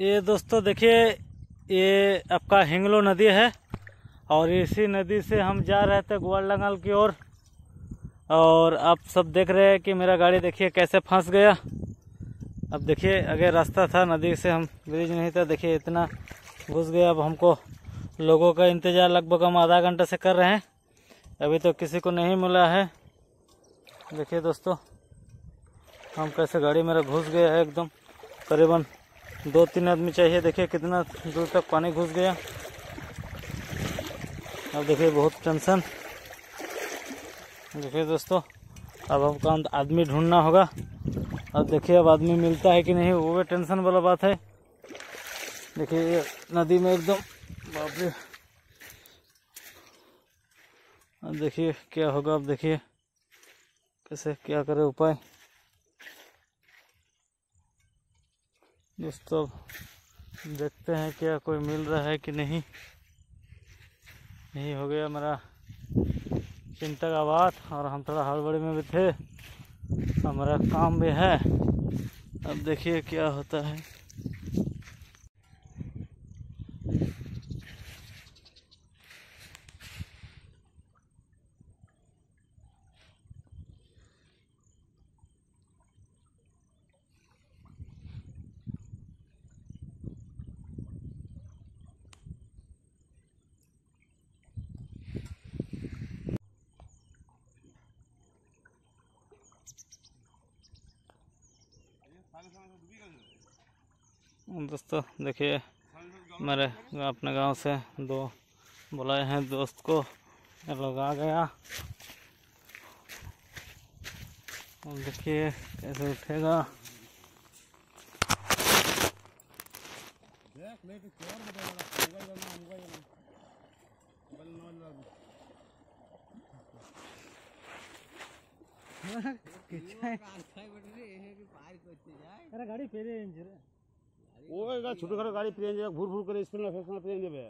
ये दोस्तों देखिए, ये आपका हिंगलो नदी है और इसी नदी से हम जा रहे थे ग्वालडंगल की ओर। और आप सब देख रहे हैं कि मेरा गाड़ी देखिए कैसे फंस गया। अब देखिए आगे रास्ता था, नदी से हम ब्रिज नहीं था, देखिए इतना घुस गया। अब हमको लोगों का इंतज़ार लगभग हम आधा घंटे से कर रहे हैं, अभी तो किसी को नहीं मिला है। देखिए दोस्तों हम कैसे, गाड़ी मेरा घुस गया है एकदम, करीबन 2-3 आदमी चाहिए। देखिए कितना दूर तक पानी घुस गया। अब देखिए बहुत टेंशन। देखिए दोस्तों अब हमको आदमी ढूंढना होगा। अब देखिए अब आदमी मिलता है कि नहीं, वो भी टेंशन वाला बात है। देखिए ये नदी में एकदम, बाप रे। अब देखिए क्या होगा, अब देखिए कैसे क्या करे उपाय। दोस्तों देखते हैं क्या कोई मिल रहा है कि नहीं। यही हो गया मेरा चिंता का बात, और हम थोड़ा हड़बड़ी में भी थे, हमारा काम भी है। अब देखिए क्या होता है। दोस्तों देखिए मेरे अपने गांव से दो बुलाए हैं दोस्त को, ये लोग आ गया। और देखिए कैसे उठेगा। गाड़ी फेरे ওইগা ছোটখাটো গাড়ি পেয়ে যাবে, ঘুর ঘুর করে স্পিড না ফেসনা পেয়ে যাবে।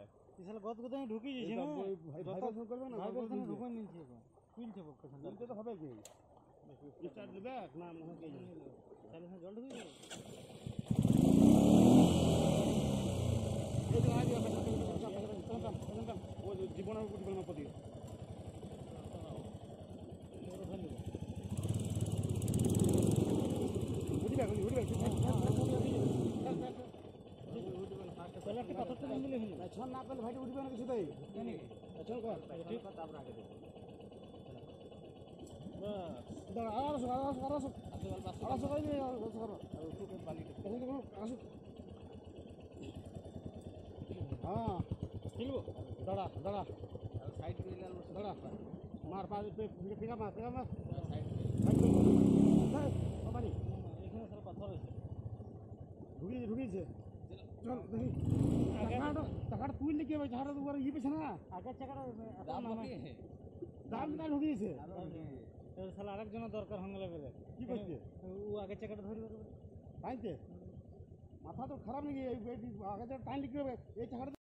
ইসালা গত গত ঢুকি যাচ্ছে না, ভাইব্রেশন করবে না, ভাইব্রেশন ঢুকে নিচ্ছে এখন কুইলছে পক্ষে বলতে তো হবে কি স্টার্ট দিবে না মনে কি তাহলে জল ঢুকে যাবে। এই যে আগে ও জীবনের উপর জীবনের প্রতি না করলে ভাই উঠবে না কিছুতেই। হ্যাঁ দাঁড়া দাঁড়া দাঁড়া মার পা পিকা মার পিকা মার এখানে সারা পাথর আছে, ঢুকিয়েছে ঢুকিয়েছে। চল দেখি টাকাটা তুললে কি হবে, ঝাড়া তোমার ইয়ে পেছে না আগের চাকাটা দাম না ঢুকিয়েছে। শালা আরেকজনের দরকার হয়ে গেলে কি করছে ও আগের চাকাটা ধরবে টাইনতে, মাথা তো খারাপ নাকি? আগে টাইন লিখতে হবে এই চাকাটা।